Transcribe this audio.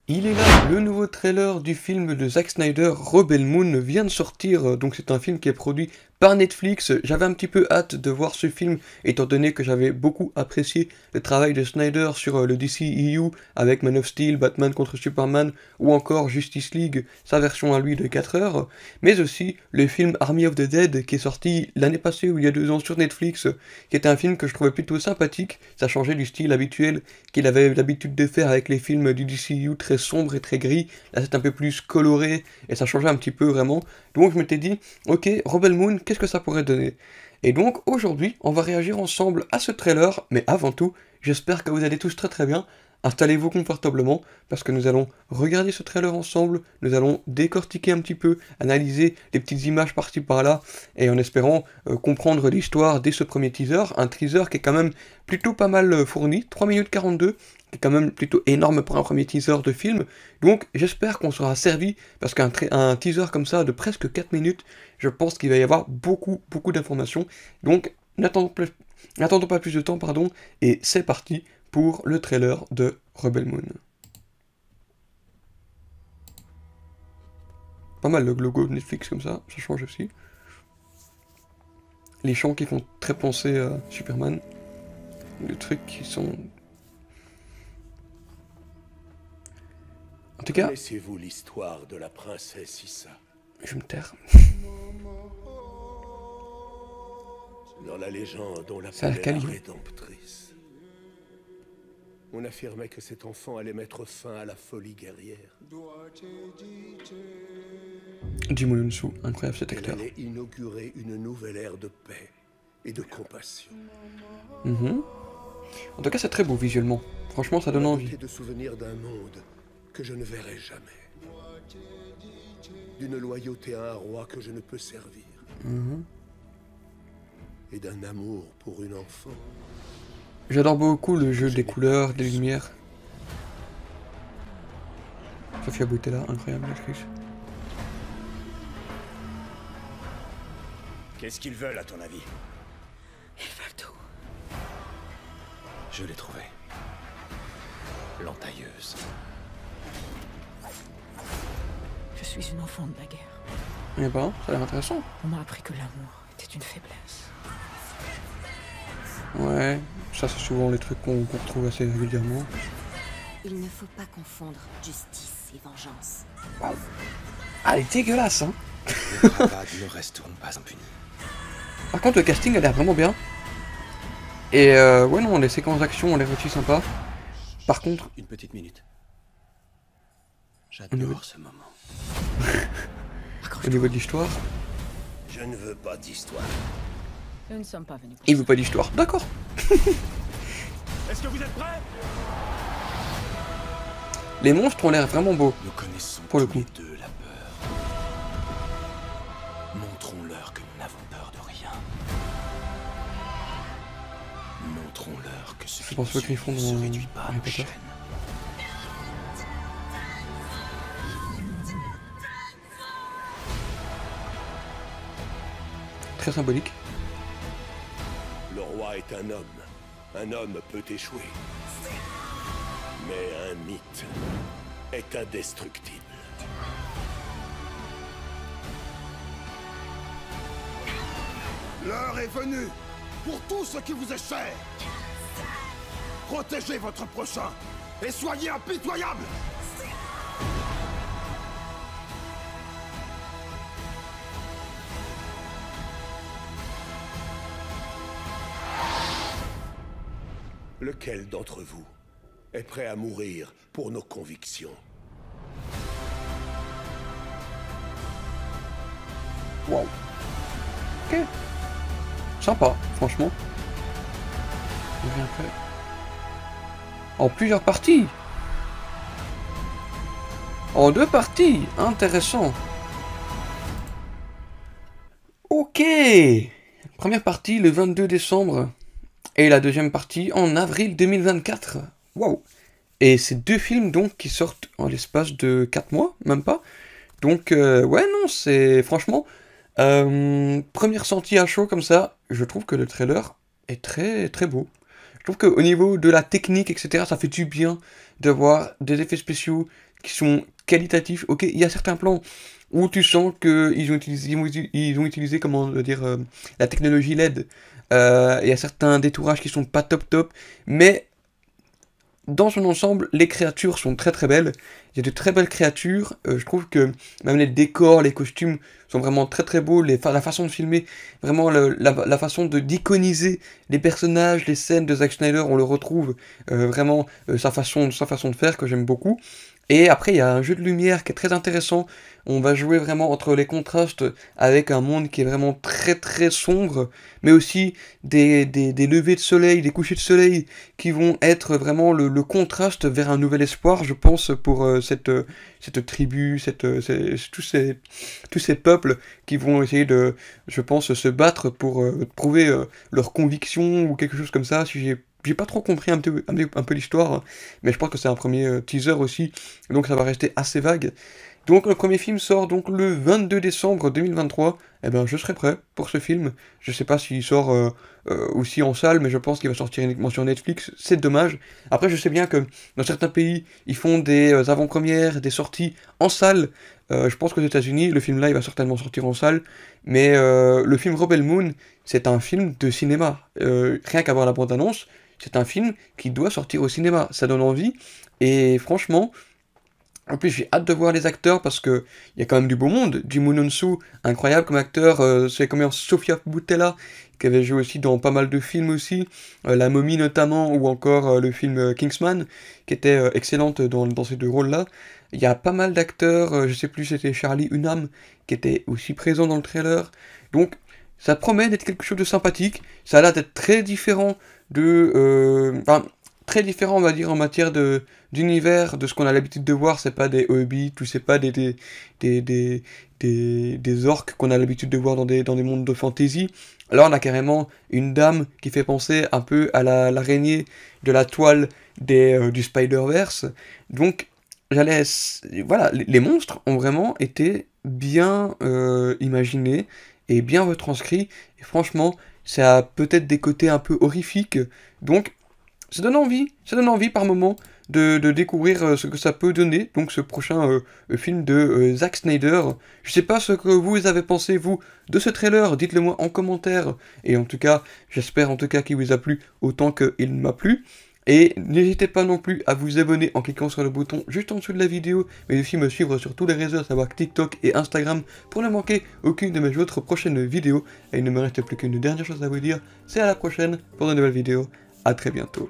Il est là, le nouveau trailer du film de Zack Snyder, Rebel Moon, vient de sortir, donc c'est un film qui est produit par Netflix. J'avais un petit peu hâte de voir ce film, étant donné que j'avais beaucoup apprécié le travail de Snyder sur le DCEU, avec Man of Steel, Batman contre Superman, ou encore Justice League, sa version à lui de 4 heures, mais aussi le film Army of the Dead, qui est sorti l'année passée ou il y a 2 ans sur Netflix, qui était un film que je trouvais plutôt sympathique, ça changeait du style habituel qu'il avait l'habitude de faire avec les films du DCU très sombres et très gris. Là, c'est un peu plus coloré et ça changeait un petit peu vraiment. Donc, je m'étais dit, ok, Rebel Moon, qu'est-ce que ça pourrait donner? Et donc, aujourd'hui, on va réagir ensemble à ce trailer, mais avant tout, j'espère que vous allez tous très très bien. Installez-vous confortablement parce que nous allons regarder ce trailer ensemble, nous allons décortiquer un petit peu, analyser les petites images par-ci par-là et en espérant comprendre l'histoire dès ce premier teaser, un teaser qui est quand même plutôt pas mal fourni, 3 minutes 42, qui est quand même plutôt énorme pour un premier teaser de film, donc j'espère qu'on sera servi, parce qu'un teaser comme ça de presque 4 minutes, je pense qu'il va y avoir beaucoup d'informations, donc n'attendons pas plus de temps, pardon, et c'est parti pour le trailer de Rebel Moon. Pas mal le logo de Netflix comme ça change aussi. Les chants qui font très penser à Superman. Des trucs qui sont... En tout cas... Connaissez-vous l'histoire de la princesse Issa? Je vais me taire. Dans la légende, on Ça a l'appelait l'air la quali. rédemptrice. On affirmait que cet enfant allait mettre fin à la folie guerrière. Jim Lunsu, incroyable cet Elle acteur. allait inaugurer une nouvelle ère de paix et de compassion. En tout cas, c'est très beau visuellement. Franchement, ça donne On m'a envie. doté de souvenirs d'un monde que je ne verrai jamais. D'une loyauté à un roi que je ne peux servir. Et d'un amour pour une enfant. J'adore beaucoup le jeu des couleurs, des lumières. Sofia Boutella, incroyable actrice. Qu'est-ce qu'ils veulent, à ton avis? Ils veulent tout. Je l'ai trouvé. L'entailleuse. Je suis une enfant de la guerre. Eh ben, ça a l'air intéressant. On m'a appris que l'amour était une faiblesse. Ouais, ça c'est souvent les trucs qu'on retrouve assez régulièrement. Il ne faut pas confondre justice et vengeance. Waouh. Ah, elle est dégueulasse, hein. Les bravades ne resteront pas impunis. Par contre, le casting a l'air vraiment bien. Et ouais, non, les séquences d'action ont l'air aussi sympas. Par contre, Une petite minute. Au niveau- J'adore ce moment. au niveau de l'histoire, Je ne veux pas d'histoire. Nous ne sommes pas venus pour il veut pas d'histoire. D'accord. Est-ce que vous êtes prêts? Les monstres ont l'air vraiment beaux. Nous connaissons Pour le tous coup. les deux la peur. Montrons-leur que nous n'avons peur de rien. Montrons-leur que ce Je qui pense nous au Griffon unit ne se dans réduit pas à Harry nos Potter. chaînes. Très symbolique. Le roi est un homme. Un homme peut échouer. Mais un mythe est indestructible. L'heure est venue pour tout ce qui vous est cher. Protégez votre prochain et soyez impitoyables. Lequel d'entre vous est prêt à mourir pour nos convictions? Waouh. Ok. Sympa, franchement. J'ai rien fait. En plusieurs parties. En 2 parties. Intéressant. Ok. Première partie le 22 décembre. Et la deuxième partie en avril 2024. Waouh. Et c'est 2 films donc qui sortent en l'espace de 4 mois, même pas. Donc ouais non, c'est franchement première sortie à chaud comme ça, je trouve que le trailer est très très beau. trouve qu'au niveau de la technique, etc., ça fait du bien d'avoir des effets spéciaux qui sont qualitatifs. Ok, il y a certains plans où tu sens qu'ils ont utilisé, comment dire, la technologie LED. Il y a certains détourages qui sont pas top, mais dans son ensemble, les créatures sont très très belles. Il y a de très belles créatures. Je trouve que même les décors, les costumes sont vraiment très très beaux. La façon de filmer, vraiment la façon d'iconiser les personnages, les scènes de Zack Snyder, on le retrouve vraiment sa façon de faire que j'aime beaucoup. Et après, il y a un jeu de lumière qui est très intéressant. On va jouer vraiment entre les contrastes avec un monde qui est vraiment très très sombre, mais aussi des levées de soleil, des couchers de soleil qui vont être vraiment le contraste vers un nouvel espoir, je pense, pour cette tribu, tous ces peuples qui vont essayer de, je pense, se battre pour prouver leurs convictions ou quelque chose comme ça. Si j'ai pas trop compris un peu l'histoire, mais je pense que c'est un premier teaser aussi, donc ça va rester assez vague. Donc le premier film sort donc le 22 décembre 2023, et ben je serai prêt pour ce film. Je sais pas s'il sort aussi en salle, mais je pense qu'il va sortir uniquement sur Netflix, c'est dommage. Après je sais bien que dans certains pays, ils font des avant-premières, des sorties en salle. Je pense qu'aux États-Unis, le film là il va certainement sortir en salle, mais le film Rebel Moon, c'est un film de cinéma. Rien qu'à voir la bande-annonce, c'est un film qui doit sortir au cinéma, ça donne envie, et franchement, en plus j'ai hâte de voir les acteurs parce que il y a quand même du beau monde. Jimon Hounsou, incroyable comme acteur, c'est comme Sofia Boutella, qui avait joué aussi dans pas mal de films aussi, La Momie notamment, ou encore le film Kingsman, qui était excellente dans ces deux rôles-là. Il y a pas mal d'acteurs, je sais plus, c'était Charlie Hunnam, qui était aussi présent dans le trailer, donc ça promet d'être quelque chose de sympathique, ça a l'air d'être très différent très différent, on va dire, en matière d'univers, de ce qu'on a l'habitude de voir. C'est pas des hobbits, ou c'est pas des orques qu'on a l'habitude de voir dans des mondes de fantasy. Là, on a carrément une dame qui fait penser un peu à l'araignée de la toile du Spider-Verse. Donc, voilà, les monstres ont vraiment été bien imaginés et bien retranscrits. Et franchement, ça a peut-être des côtés un peu horrifiques. Donc, ça donne envie par moment de découvrir ce que ça peut donner, donc ce prochain film de Zack Snyder. Je sais pas ce que vous avez pensé, vous, de ce trailer, dites-le moi en commentaire, et en tout cas, j'espère en tout cas qu'il vous a plu autant qu'il m'a plu. Et n'hésitez pas non plus à vous abonner en cliquant sur le bouton juste en dessous de la vidéo, mais aussi me suivre sur tous les réseaux, à savoir TikTok et Instagram, pour ne manquer aucune de mes autres prochaines vidéos. Et il ne me reste plus qu'une dernière chose à vous dire, c'est à la prochaine pour de nouvelles vidéos, à très bientôt.